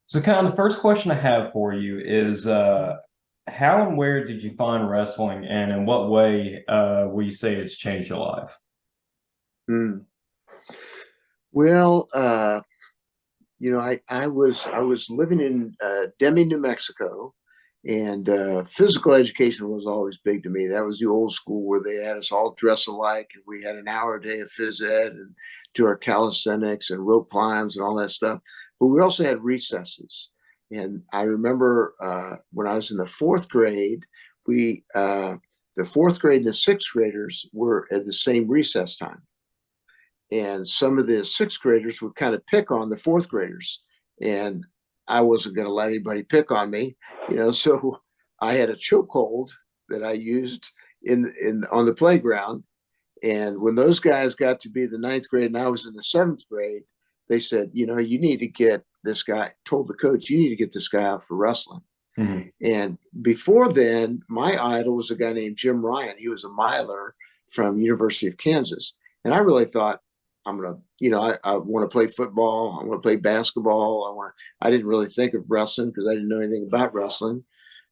So, kind of the first question I have for you is how and where did you find wrestling, and in what way will you say it's changed your life? Hmm. Well, I was living in Deming, New Mexico, and physical education was always big to me. That was the old school where they had us all dress alike, and we had an hour a day of phys ed and do our calisthenics and rope climbs and all that stuff. But we also had recesses, and I remember when I was in the fourth grade, we the fourth grade and the sixth graders were at the same recess time, and some of the sixth graders would kind of pick on the fourth graders, and I wasn't going to let anybody pick on me, so I had a chokehold that I used in on the playground. And when those guys got to be the ninth grade and I was in the seventh grade, they said, you need to get this guy, told the coach, you need to get this guy out for wrestling. Mhm. And before then, my idol was a guy named Jim Ryan. He was a miler from University of Kansas. And I really thought, I'm gonna, I want to play football. I want to play basketball. I didn't really think of wrestling because I didn't know anything about wrestling.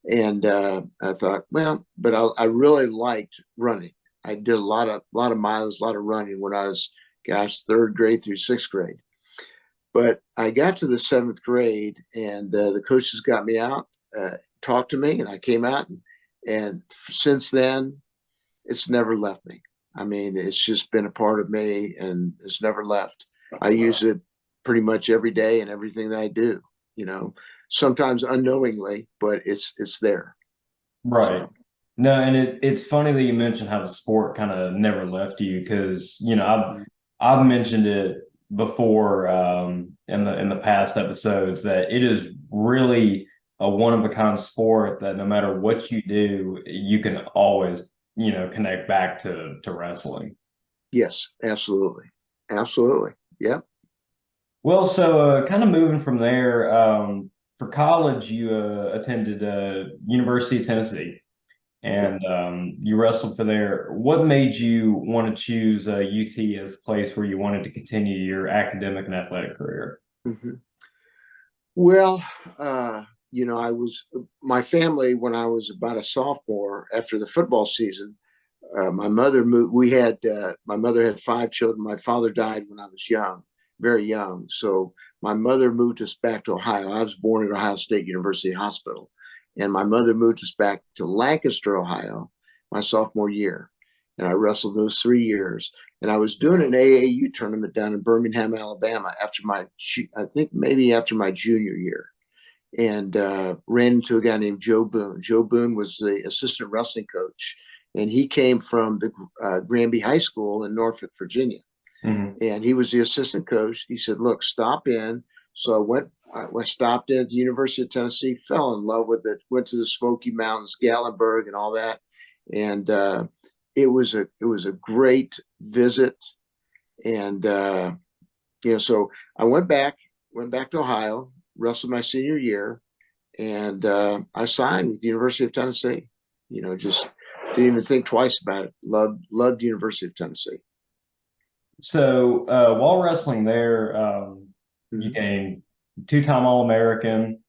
And I thought, well, but I really liked running. I did a lot of miles, a lot of running when I was, gosh, third grade through sixth grade. But I got to the seventh grade, and the coaches got me out, talked to me, and I came out. And since then, it's never left me. I mean, it's just been a part of me, and it's never left. I use it pretty much every day in everything that I do. You know, sometimes unknowingly, but it's there. Right. So No, and it's funny that you mentioned how the sport kind of never left you because I've mentioned it before in the past episodes that it is really a one of a kind sport that no matter what you do, you can always connect back to wrestling. yes, absolutely, absolutely, yep. Well, so kind of moving from there, for college, you attended University of Tennessee, Yep. and you wrestled for there. What made you want to choose UT as a place where you wanted to continue your academic and athletic career? Hmm. Well, I was my family when I was about a sophomore after the football season. My mother moved. My mother had five children. My father died when I was young, very young. So my mother moved us back to Ohio. I was born at Ohio State University Hospital, and my mother moved us back to Lancaster, Ohio, my sophomore year. And I wrestled those 3 years. And I was doing an AAU tournament down in Birmingham, Alabama, I think maybe after my junior year, and ran into a guy named Joe Boone. Joe Boone was the assistant wrestling coach, and he came from the Granby High School in Norfolk, Virginia, Mhm. and he was the assistant coach. He said, "Look, stop in." So I went. I stopped in at the University of Tennessee, fell in love with it, went to the Smoky Mountains, Gatlinburg, and all that, and it was a great visit. And so I went back to Ohio, wrestled my senior year, and I signed with the University of Tennessee. Just didn't even think twice about it. Loved University of Tennessee. So while wrestling there, you Mm-hmm. gained two-time All-American.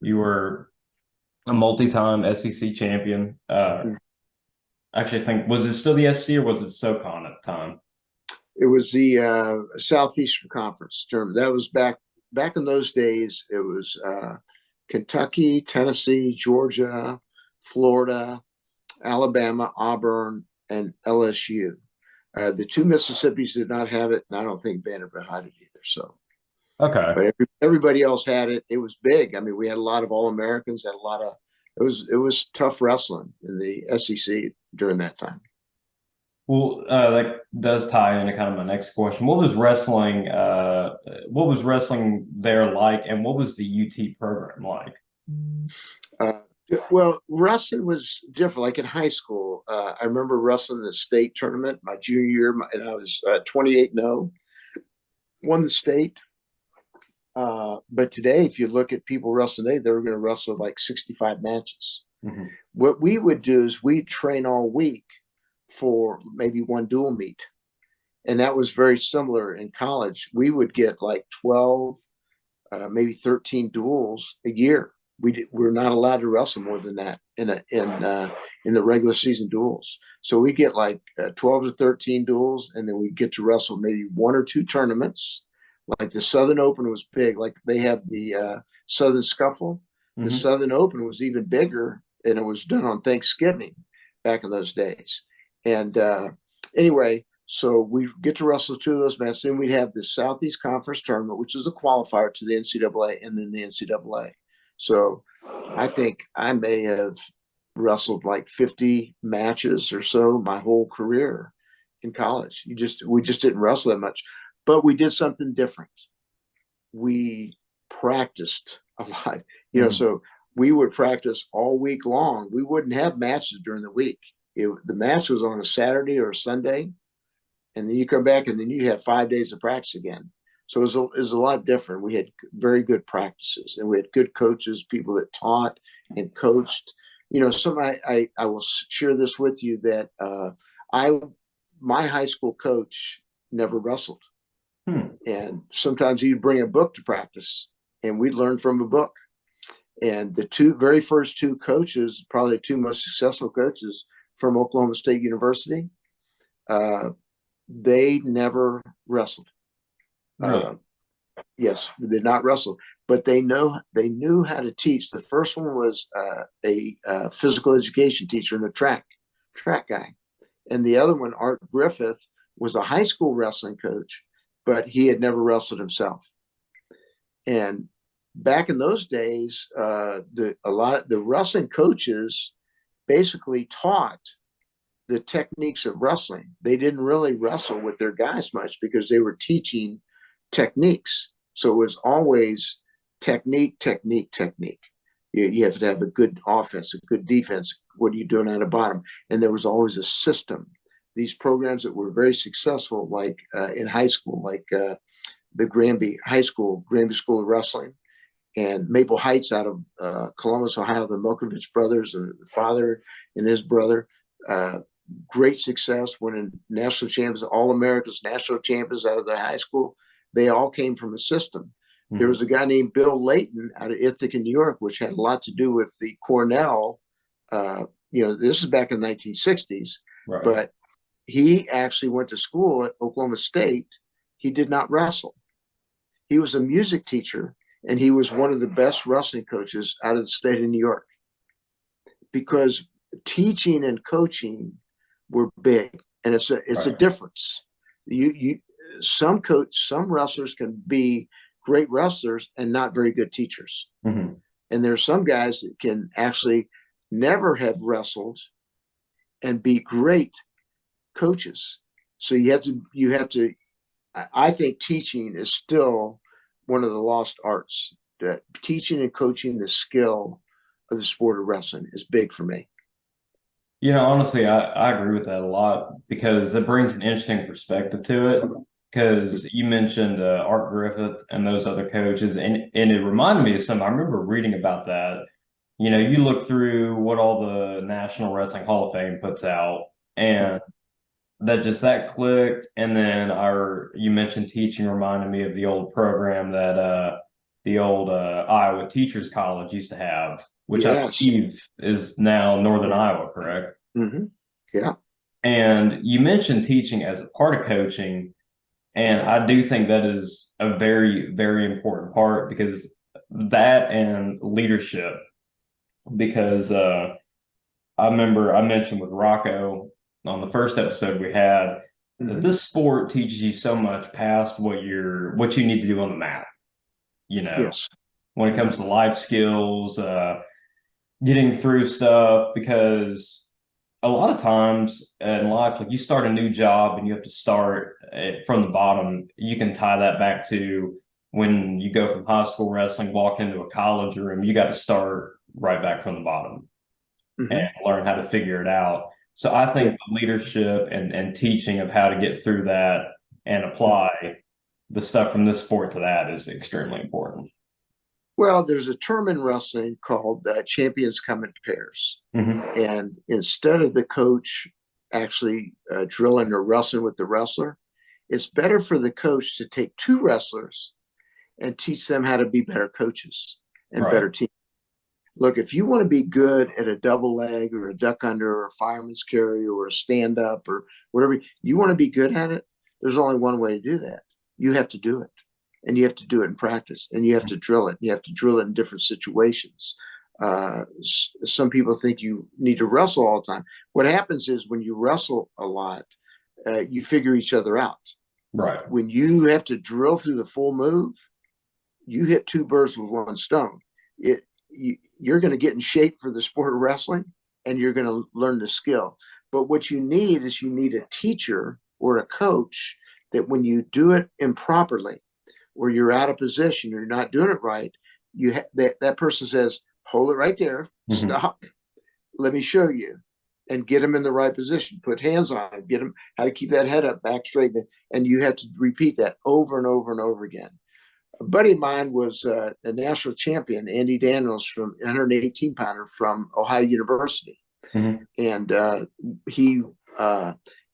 You were a multi-time SEC champion. Actually, I think was it still the SC or was it SoCon at the time? It was the Southeastern Conference tournament. That was back in those days. It was Kentucky, Tennessee, Georgia, Florida, Alabama, Auburn, and LSU. The two Mississippis did not have it, and I don't think Vanderbilt had it either. So, Okay. but everybody else had it. It was big. I mean, we had a lot of All Americans. Had a lot of. It was tough wrestling in the SEC during that time. Well, that does tie into kind of my next question. What was wrestling there like, and what was the UT program like? Uh, well, wrestling was different. Like in high school, I remember wrestling the state tournament my junior year, and I was 28-0, won the state. But today, if you look at people wrestling today, they're going to wrestle like 65 matches. Mhm. What we would do is we'd train all week for maybe one dual meet. And that was very similar in college. We would get like 12 maybe 13 duels a year. We're not allowed to wrestle more than that in the regular season duels. So we get like 12 to 13 duels, and then we get to wrestle maybe one or two tournaments. Like the Southern Open was big. Like they have the Southern Scuffle. The Mm-hmm. Southern Open was even bigger, and it was done on Thanksgiving back in those days. And anyway, so we get to wrestle two of those matches. Then we'd have the Southeast Conference tournament, which is a qualifier to the NCAA, and then the NCAA. So I think I may have wrestled like 50 matches or so my whole career in college. We just didn't wrestle that much, but we did something different. We practiced a lot, Mm-hmm. so we would practice all week long. We wouldn't have matches during the week. The match was on a Saturday or a Sunday, and then you come back and then you have 5 days of practice again. So it was a lot different. We had very good practices, and we had good coaches, people that taught and coached. I will share this with you that my high school coach never wrestled. Hmm. And sometimes he'd bring a book to practice, and we'd learn from a book. And the very first two coaches, probably the two most successful coaches from Oklahoma State University, they never wrestled. Really? Yes, they did not wrestle, but they knew how to teach. The first one was a physical education teacher and a track guy, and the other one, Art Griffith, was a high school wrestling coach, but he had never wrestled himself. And back in those days, the wrestling coaches basically taught the techniques of wrestling. They didn't really wrestle with their guys much because they were teaching techniques. So it was always technique. You have to have a good offense, a good defense. What are you doing at the bottom? And there was always a system. These programs that were very successful, like in high school, like the Granby School of Wrestling, and Maple Heights out of Columbus, Ohio, the Milkovich brothers, the father and his brother, great success, winning national champions, All-Americans, national champions out of the high school. They all came from a system. Mm-hmm. There was a guy named Bill Layton out of Ithaca, New York, which had a lot to do with the Cornell. This is back in the 1960s, right. But he actually went to school at Oklahoma State. He did not wrestle. He was a music teacher, and he was one of the best wrestling coaches out of the state of New York, because teaching and coaching were big, and it's a difference. Some wrestlers can be great wrestlers and not very good teachers. Mm-hmm. And there's some guys that can actually never have wrestled and be great coaches. So you have to. I think teaching is still one of the lost arts. That teaching and coaching the skill of the sport of wrestling is big for me. Honestly, I agree with that a lot, because it brings an interesting perspective to it. Because you mentioned Art Griffith and those other coaches, and it reminded me of something. I remember reading about that. You look through what all the National Wrestling Hall of Fame puts out, and that clicked. And then you mentioned teaching reminded me of the old program that the old Iowa Teachers College used to have, which I believe is now Northern Iowa, correct? Mm-hmm. Yeah. And you mentioned teaching as a part of coaching, and I do think that is a very, very important part, because that and leadership. Because I remember I mentioned with Rocco on the first episode we had that this sport teaches you so much past what you need to do on the mat. Yes. When it comes to life skills, getting through stuff, because a lot of times in life, like, you start a new job and you have to start from the bottom. You can tie that back to when you go from high school wrestling, walk into a college room, you got to start right back from the bottom and learn how to figure it out. So I think leadership and teaching of how to get through that and apply the stuff from this sport to that is extremely important. Well, there's a term in wrestling called champions come in pairs. Mm-hmm. And instead of the coach actually drilling or wrestling with the wrestler, it's better for the coach to take two wrestlers and teach them how to be better coaches and Right. better teams. Look, if you want to be good at a double leg or a duck under or a fireman's carry or a stand up or whatever, you want to be good at it, there's only one way to do that. You have to do it. And you have to do it in practice, and you have to drill it. You have to drill it in different situations. Some people think you need to wrestle all the time. What happens is when you wrestle a lot, you figure each other out. Right. When you have to drill through the full move, you hit two birds with one stone. You're going to get in shape for the sport of wrestling, and you're going to learn the skill. But what you need is you need a teacher or a coach that when you do it improperly, or you're out of position, you're not doing it right, that person says, hold it right there, stop, let me show you, and get them in the right position. Put hands on it, get them how to keep that head up, back straight, and you have to repeat that over and over and over again. A buddy of mine was a national champion, Andy Daniels, from 118 pounder from Ohio University, and he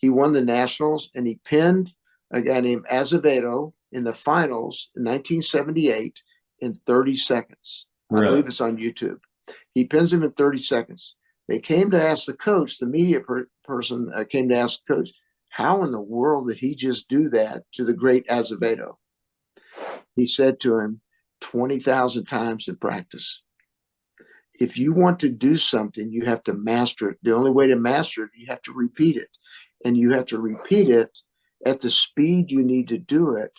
won the nationals, and he pinned a guy named Azevedo in the finals in 1978 in 30 seconds. Really? I believe it's on YouTube. He pins him in 30 seconds. They came to ask the coach, the media person came to ask the coach, how in the world did he just do that to the great Azevedo? He said to him, 20,000 times in practice. If you want to do something, you have to master it. The only way to master it, you have to repeat it. And you have to repeat it at the speed you need to do it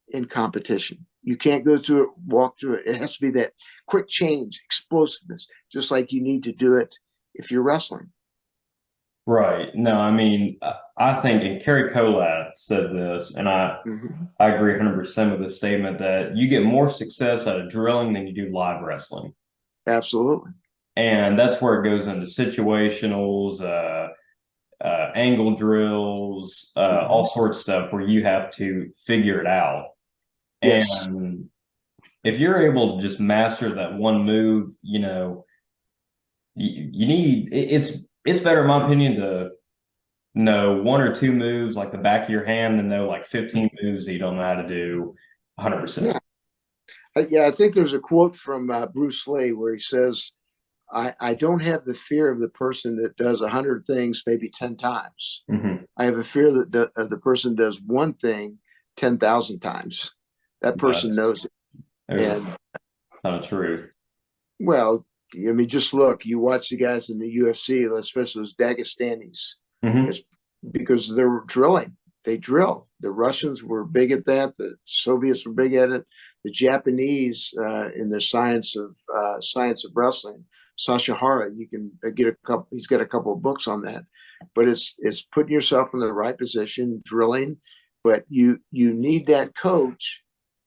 in competition. You can't go through it, walk through it. It has to be that quick change, explosiveness, just like you need to do it if you're wrestling. Right. No, I mean, I think, and Kerry Colat said this, and I agree 100% with the statement that you get more success out of drilling than you do live wrestling. Absolutely. And that's where it goes into situationals, angle drills, all sorts of stuff where you have to figure it out. Yes. And if you're able to just master that one move, you know, you need it's better in my opinion to know one or two moves like the back of your hand than know like 15 moves that you don't know how to do 100%. Yeah, I think there's a quote from Bruce Lee where he says, I don't have the fear of the person that does 100 things maybe 10 times. I have a fear that of the person does one thing 10,000 times. That person knows it. And not a truth. Well, I mean, just look, you watch the guys in the UFC, especially those Dagestanis, it's because they're drilling. They drill. The Russians were big at that. The Soviets were big at it. The Japanese in their science of wrestling, Sasha Hara, you can get a couple. He's got a couple of books on that. But it's putting yourself in the right position, drilling. But you need that coach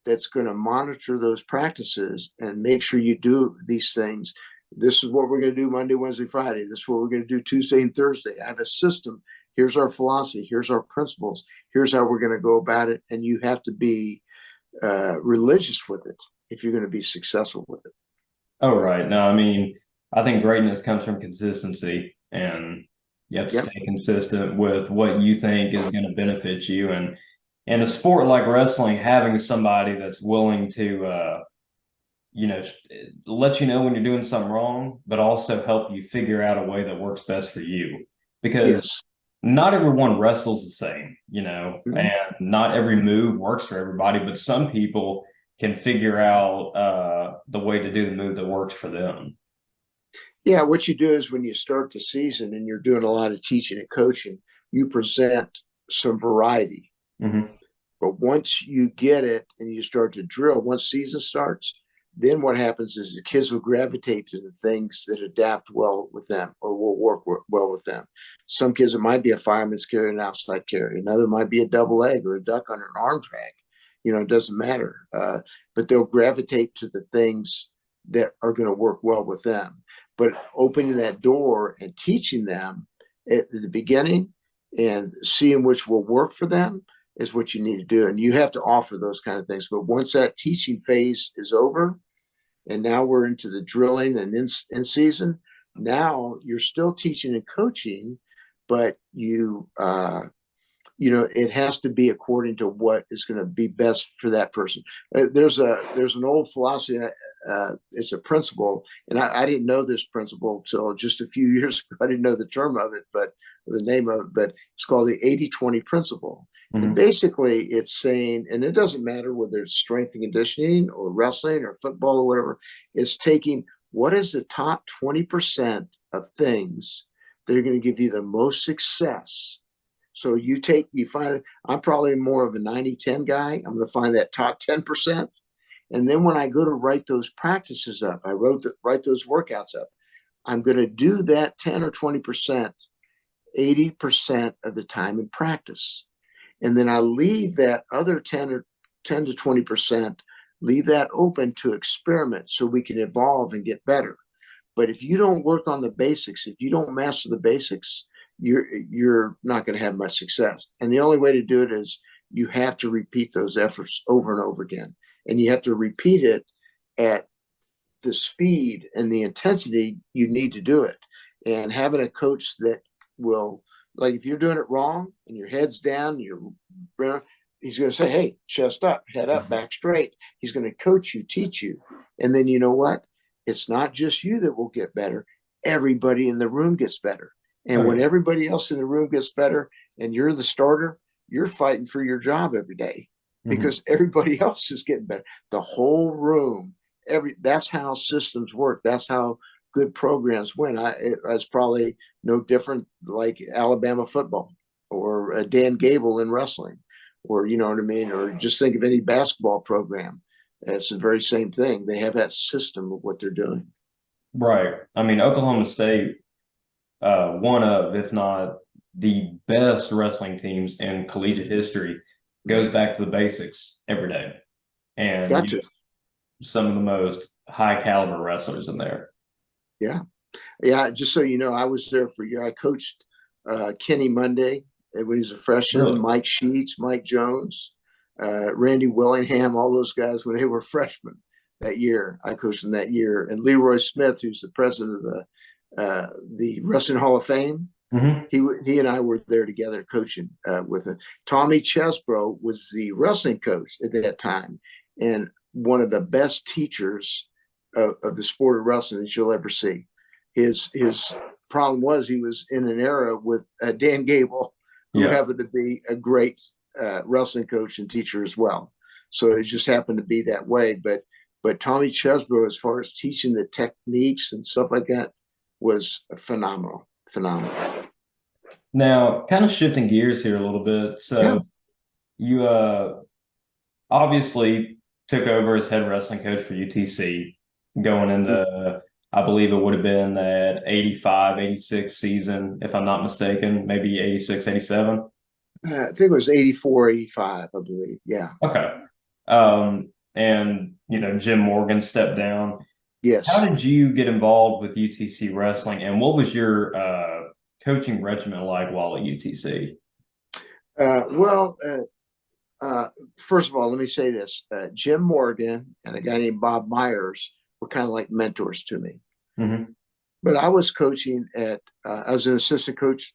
that's going to monitor those practices and make sure you do these things. This is what we're going to do Monday, Wednesday, Friday. This is what we're going to do Tuesday and Thursday. I have a system. Here's our philosophy. Here's our principles. Here's how we're going to go about it. And you have to be religious with it if you're going to be successful with it. Oh, right. No, I mean, I think greatness comes from consistency, and you have to stay consistent with what you think is going to benefit you. And in a sport like wrestling, having somebody that's willing to, let you know when you're doing something wrong, but also help you figure out a way that works best for you. Because not everyone wrestles the same, and not every move works for everybody, but some people can figure out the way to do the move that works for them. Yeah, what you do is when you start the season and you're doing a lot of teaching and coaching, you present some variety. But once you get it and you start to drill, once season starts, then what happens is the kids will gravitate to the things that adapt well with them or will work well with them. Some kids, it might be a fireman's carry, an outside carry. Another might be a double leg or a duck under an arm drag. It doesn't matter. But they'll gravitate to the things that are going to work well with them. But opening that door and teaching them at the beginning and seeing which will work for them is what you need to do. And you have to offer those kind of things. But once that teaching phase is over, and now we're into the drilling and in season, now you're still teaching and coaching, but you it has to be according to what is going to be best for that person. There's an old philosophy. It's a principle, and I didn't know this principle till just a few years ago. I didn't know the term of it, but the name of it, but it's called the 80-20 principle. And Mm-hmm. basically it's saying, and it doesn't matter whether it's strength and conditioning or wrestling or football or whatever, it's taking what is the top 20% of things that are going to give you the most success. So you find, I'm probably more of a 90-10 guy. I'm going to find that top 10%. And then when I go to write those practices up, write those workouts up, I'm going to do that 10 or 20%, 80% of the time in practice. And then I leave that other 10 to 20%, leave that open to experiment so we can evolve and get better. But if you don't work on the basics, if you don't master the basics, you're not going to have much success. And the only way to do it is you have to repeat those efforts over and over again. And you have to repeat it at the speed and the intensity you need to do it. And having a coach that will, like, if you're doing it wrong and your head's down, he's going to say, hey, chest up, head up, back straight. He's going to coach you, teach you. And then you know what? It's not just you that will get better. Everybody in the room gets better. And when everybody else in the room gets better and you're the starter, you're fighting for your job every day because everybody else is getting better. The whole room, that's how systems work. That's how good programs win. It's probably no different like Alabama football or Dan Gable in wrestling, or you know what I mean? Or just think of any basketball program. It's the very same thing. They have that system of what they're doing. Right. I mean, Oklahoma State, one of, if not the best wrestling teams in collegiate history, goes back to the basics every day. And Got to. Some of the most high caliber wrestlers in there. Yeah. Yeah. Just so you know, I was there for a year. I coached Kenny Monday when he was a freshman, Really? Mike Sheets, Mike Jones, Randy Willingham, all those guys when they were freshmen that year. I coached them that year. And Leroy Smith, who's the president of the Wrestling Hall of Fame, he and I were there together coaching with him. Tommy Chesbro was the wrestling coach at that time and one of the best teachers of the sport of wrestling that you'll ever see. His problem was he was in an era with Dan Gable, who happened to be a great wrestling coach and teacher as well. So it just happened to be that way. But Tommy Chesbro, as far as teaching the techniques and stuff like that, was phenomenal. Now, kind of shifting gears here a little bit. So you obviously took over as head wrestling coach for UTC going into, I believe it would have been that 85, 86 season, if I'm not mistaken, maybe 86, 87. I think it was 84, 85, I believe. Yeah. Okay. And, Jim Morgan stepped down. Yes. How did you get involved with UTC wrestling, and what was your coaching regimen like while at UTC? First of all, let me say this. Jim Morgan and a guy named Bob Myers were kind of like mentors to me. But I was coaching I was an assistant coach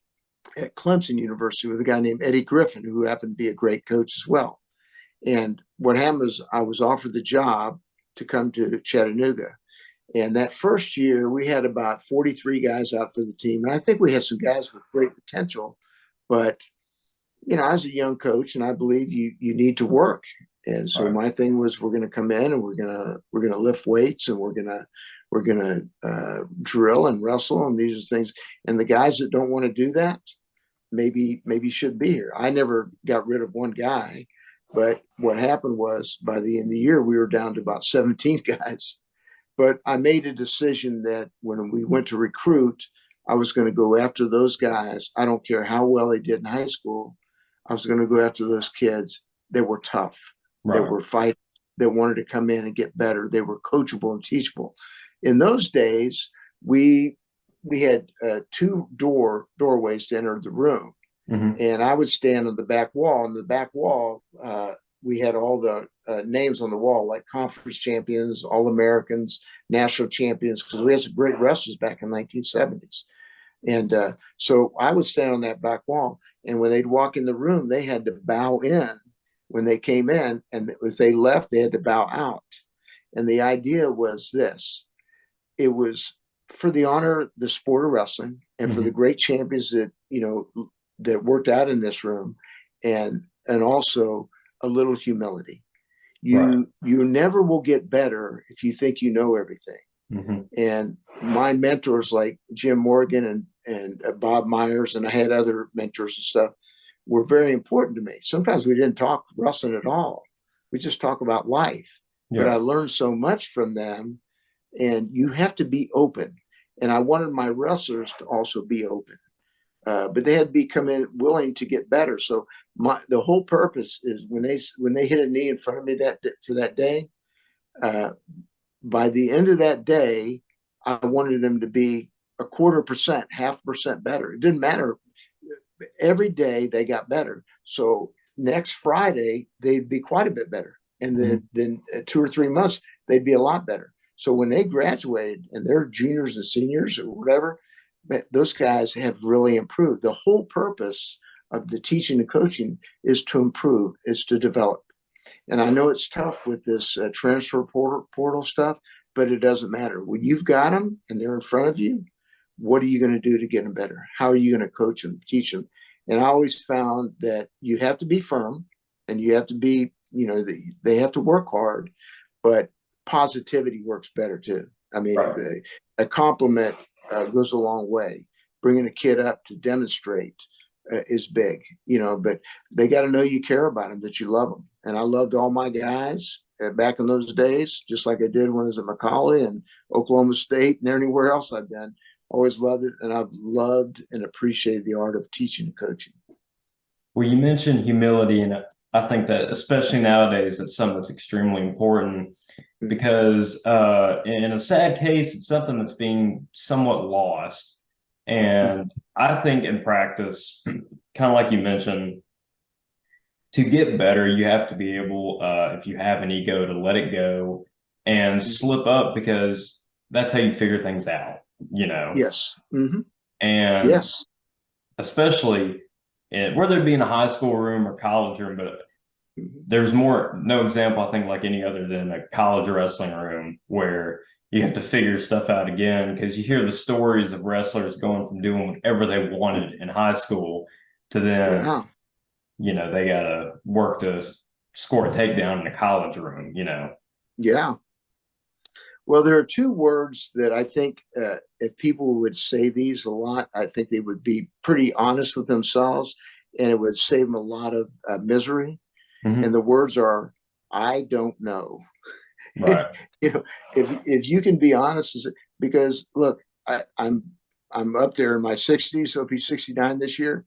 at Clemson University with a guy named Eddie Griffin, who happened to be a great coach as well. And what happened was I was offered the job to come to Chattanooga. And that first year, we had about 43 guys out for the team. And I think we had some guys with great potential. But, I was a young coach, and I believe you need to work. And so my thing was, we're going to come in and we're going to lift weights, and we're going to drill and wrestle, and these are things. And the guys that don't want to do that, maybe should be here. I never got rid of one guy, but what happened was by the end of the year, we were down to about 17 guys. But I made a decision that when we went to recruit, I was going to go after those guys. I don't care how well they did in high school. I was going to go after those kids that were tough, that were fighting, that wanted to come in and get better. They were coachable and teachable. In those days, we had two doorways to enter the room. And I would stand on the back wall. On the back wall, we had all the names on the wall, like conference champions, All-Americans, national champions, because we had some great wrestlers back in the 1970s. And so I would stand on that back wall, and when they'd walk in the room, they had to bow in when they came in, and if they left, they had to bow out. And the idea was this: it was for the honor of the sport of wrestling, and for the Hmm. great champions that that worked out in this room, and also a little humility. Right. You never will get better if you think you know everything. Hmm. And my mentors like Jim Morgan and Bob Myers, and I had other mentors and stuff, were very important to me. Sometimes we didn't talk wrestling at all. We just talk about life. But I Yeah. learned so much from them, and you have to be open. And I wanted my wrestlers to also be open. But they had to be come in willing to get better. So the whole purpose is when they hit a knee in front of me for that day, uh, by the end of that day, I wanted them to be a 1/4%, 0.5% better. It didn't matter. Every day they got better. So next Friday, they'd be quite a bit better. And Hmm. then 2 or 3 months, they'd be a lot better. So when they graduated and they're juniors and seniors or whatever, those guys have really improved. The whole purpose of the teaching and coaching is to improve, is to develop. And I know it's tough with this transfer portal stuff, but it doesn't matter. When you've got them and they're in front of you, what are you going to do to get them better? How are you going to coach them, teach them? And I always found that you have to be firm, and you have to be, they have to work hard, but positivity works better too. I mean, Right. a compliment goes a long way. Bringing a kid up to demonstrate is big, but they got to know you care about them, that you love them. And I loved all my guys back in those days, just like I did when I was at Macaulay and Oklahoma State and anywhere else I've been. Always loved it, and I've loved and appreciated the art of teaching and coaching. Well, you mentioned humility, and I think that especially nowadays, it's something that's extremely important because, in a sad case, it's something that's being somewhat lost. And I think in practice, kind of like you mentioned, to get better, you have to be able, if you have an ego, to let it go and slip up because that's how you figure things out, you know. Yes. Mm-hmm. And Yes. especially whether it be in a high school room or college room, but there's no example, I think, like any other than a college wrestling room where you have to figure stuff out again because you hear the stories of wrestlers going from doing whatever they wanted in high school to then, Yeah. they got to work to score a takedown in a college room. Yeah. Well, there are two words that I think if people would say these a lot, I think they would be pretty honest with themselves, and it would save them a lot of misery. And Hmm. the words are, "I don't know." Right. you know, if you can be honest, because look, I'm up there in my 60s, so I'll be 69 this year.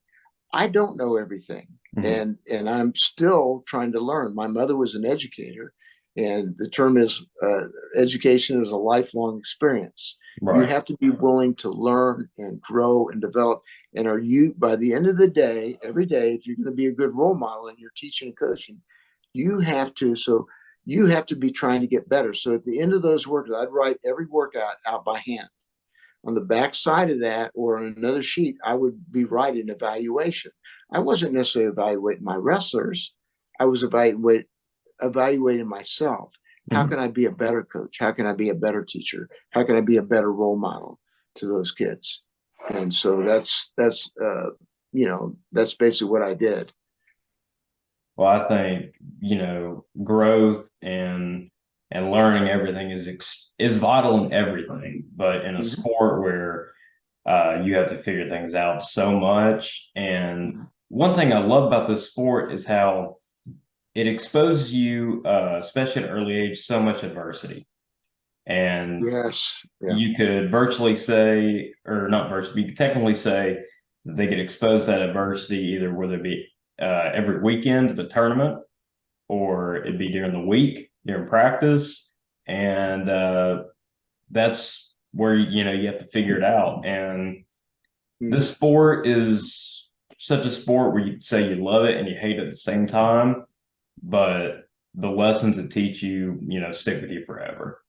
I don't know everything, Hmm. and I'm still trying to learn. My mother was an educator, and the term is education is a lifelong experience. You Right. have to be willing to learn and grow and develop. And are you, by the end of the day, every day, if you're going to be a good role model and you're teaching and coaching, you have to. So you have to be trying to get better. So at the end of those workouts, I'd write every workout out by hand. On the back side of that, or on another sheet, I would be writing evaluation. I wasn't necessarily evaluating my wrestlers. I was evaluating myself. How Hmm. can I be a better coach? How can I be a better teacher? How can I be a better role model to those kids? And so that's basically what I did. Well, I think, growth and learning everything is vital in everything, but in a Mm-hmm. sport where you have to figure things out so much. And Mm-hmm. one thing I love about this sport is how it exposes you, especially at an early age, so much adversity. And Yes. Yeah. you could virtually say, or not virtually, you could technically say that they get exposed to that adversity either whether it be every weekend at the tournament or it'd be during the week during practice. And that's where, you have to figure it out. And Mm-hmm. this sport is such a sport where you say you love it and you hate it at the same time, but the lessons it teach you, stick with you forever.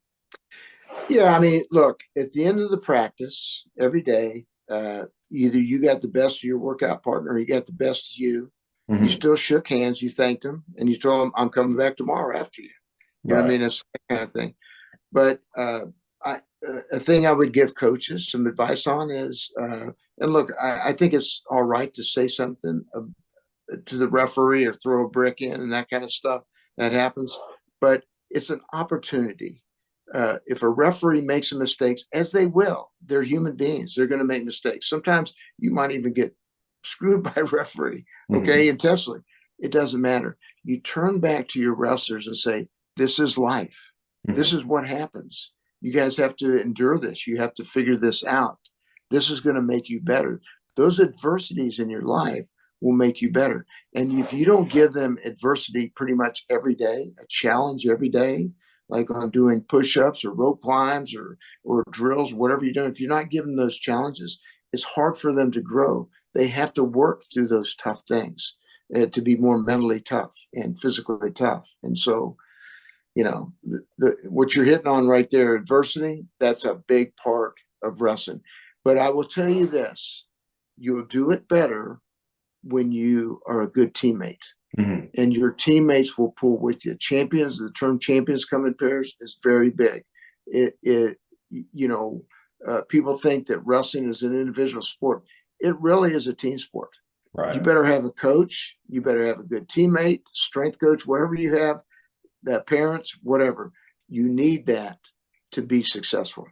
Yeah, I mean, look, at the end of the practice every day, Either you got the best of your workout partner, or you got the best of you. You Hmm. still shook hands, you thanked them, and you told them, I'm coming back tomorrow after you. You know what I Right. mean? It's that kind of thing. But a thing I would give coaches some advice on is, and look, I think it's all right to say something to the referee or throw a brick in and that kind of stuff. That happens, but it's an opportunity. If a referee makes a mistake, as they will, they're human beings. They're going to make mistakes. Sometimes you might even get screwed by a referee, okay, Hmm. intentionally. It doesn't matter. You turn back to your wrestlers and say, this is life. This Hmm. is what happens. You guys have to endure this. You have to figure this out. This is going to make you better. Those adversities in your life will make you better. And if you don't give them adversity pretty much every day, a challenge every day, like on doing push-ups or rope climbs or drills, whatever you're doing, if you're not giving those challenges, it's hard for them to grow. They have to work through those tough things to be more mentally tough and physically tough. And so, what you're hitting on right there, adversity, that's a big part of wrestling. But I will tell you this, you'll do it better when you are a good teammate. Hmm. And your teammates will pull with you. Champions, the term champions come in pairs is very big. It you know, people think that wrestling is an individual sport. It really is a team sport. You Right. better have a coach. You better have a good teammate, strength coach, whatever you have, that parents, whatever. You need that to be successful.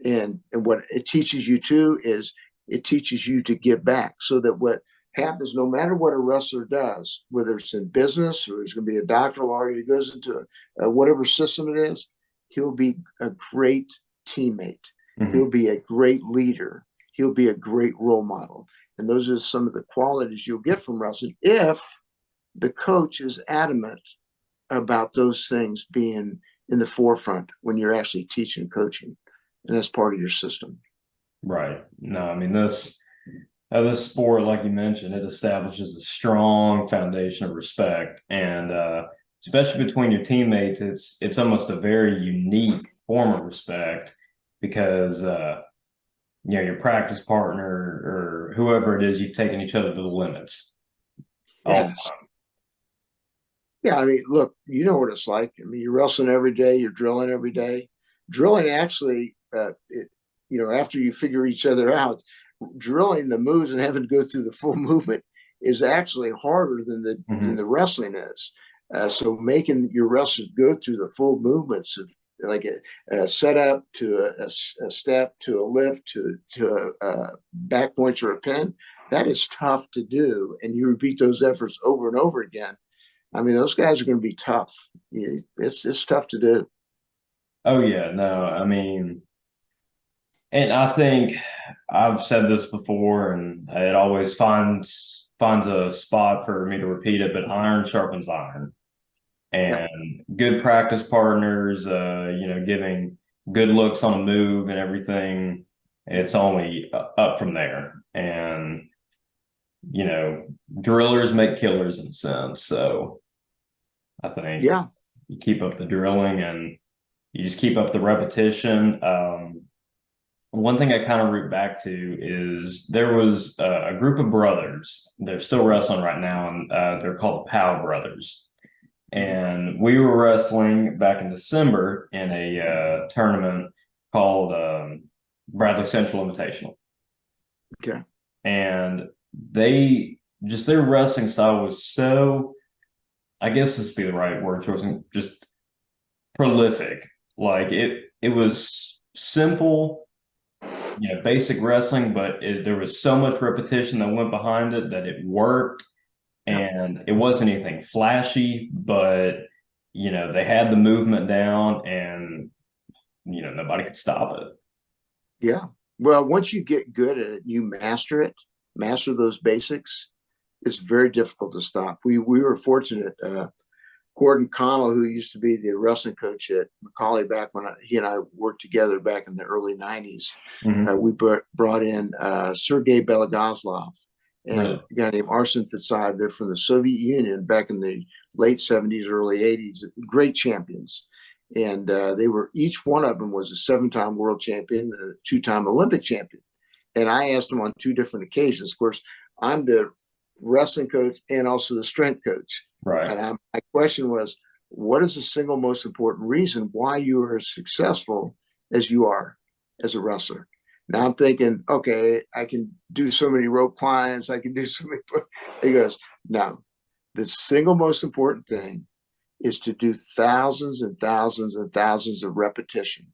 And what it teaches you too is it teaches you to give back, so that what happens, no matter what a wrestler does, whether it's in business or he's going to be a doctor or he goes into whatever system it is, he'll be a great teammate. He'll Hmm. be a great leader. He'll be a great role model. And those are some of the qualities you'll get from wrestling if the coach is adamant about those things being in the forefront when you're actually teaching and coaching. And that's part of your system. Right. No, I mean this sport, like you mentioned, it establishes a strong foundation of respect, and especially between your teammates, it's almost a very unique form of respect because your practice partner or whoever it is, you've taken each other to the limits all Yes. Yeah. I mean, look, you know what it's like. I mean, you're wrestling every day, you're drilling every day. Drilling actually, after you figure each other out, drilling the moves and having to go through the full movement is actually harder than the the than time. the wrestling is. So making your wrestlers go through the full movements of like a setup to a step to a lift to a back points or a pin, that is tough to do. And you repeat those efforts over and over again. I mean, those guys are going to be tough. It's tough to do. Oh yeah, no, I mean, and I think I've said this before, and it always finds a spot for me to repeat it, but iron sharpens iron. Yeah, And good practice partners, giving good looks on a move and everything, it's only up from there. And, you know, drillers make killers in a sense. So I think yeah, you keep up the drilling and you just keep up the repetition. One thing I kind of root back to is there was a group of brothers. They're still wrestling right now, and they're called the Powell Brothers. mhm, And we were wrestling back in December in a tournament called Bradley Central Invitational, okay, and they just their wrestling style was so, I guess this would be the right word choice, just prolific. Like it was simple, basic wrestling, but there was so much repetition that went behind it that it worked. yeah, And it wasn't anything flashy, but they had the movement down, and nobody could stop it. yeah. Well, once you get good at it, you master it, master those basics. It's very difficult to stop. We were fortunate. Gordon Connell, who used to be the wrestling coach at Macaulay back when he and I worked together back in the early '90s, Hmm. we brought in Sergei Belogoslov and Really. a guy named Arsen Fitsayev. They're from the Soviet Union back in the late '70s, early '80s. Great champions, and they were each one of them was a 7-time world champion, a 2-time Olympic champion. And I asked him on two different occasions. Of course, I'm the wrestling coach and also the strength coach. Right. And my question was, what is the single most important reason why you are as successful as you are as a wrestler? Now I'm thinking, okay, I can do so many rope climbs. I can do so many. He goes, no, the single most important thing is to do thousands and thousands and thousands of repetition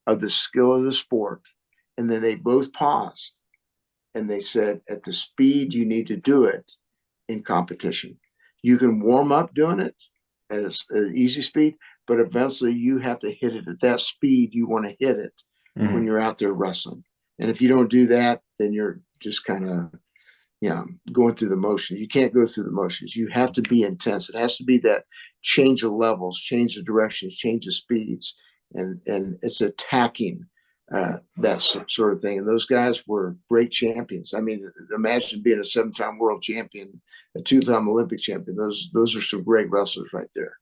of the skill of the sport. And then they both paused and they said, at the speed you need to do it in competition. You can warm up doing it at an easy speed, but eventually you have to hit it at that speed you want to hit it when you're out there wrestling. And if you don't do that, then you're just kind of, going through the motions. You can't go through the motions. You have to be intense. It has to be that change of levels, change of directions, change of speeds, and it's attacking that sort of thing. And those guys were great champions. I mean, imagine being a 7-time world champion, a 2-time Olympic champion. Those are some great wrestlers right there.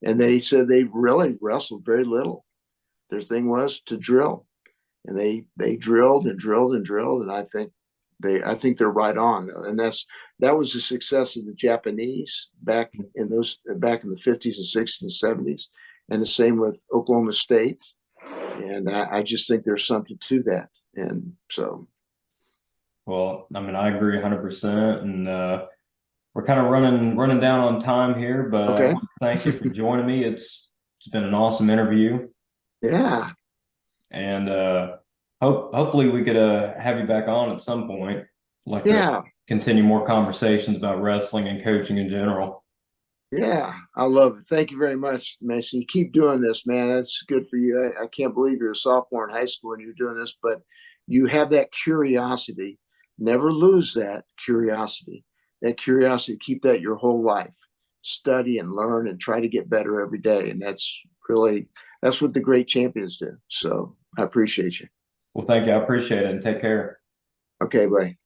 And they said they really wrestled very little. Their thing was to drill, and they drilled and drilled and drilled. And I think they're right on. And that was the success of the Japanese back in the 50s and 60s and 70s, and the same with Oklahoma State. And I just think there's something to that. And so, Well, I mean, I agree 100%, and we're kind of running down on time here, but I okay, want to thank you for joining me. It's been an awesome interview, yeah, and hopefully we could have you back on at some point. Like to yeah, continue more conversations about wrestling and coaching in general. yeah. I love it. Thank you very much, Mason. You keep doing this, man. That's good for you. I can't believe you're a sophomore in high school and you're doing this, but you have that curiosity. Never lose that curiosity. That curiosity, keep that your whole life. Study and learn and try to get better every day. And that's what the great champions do. So I appreciate you. Well, thank you. I appreciate it, and take care. Okay, bye.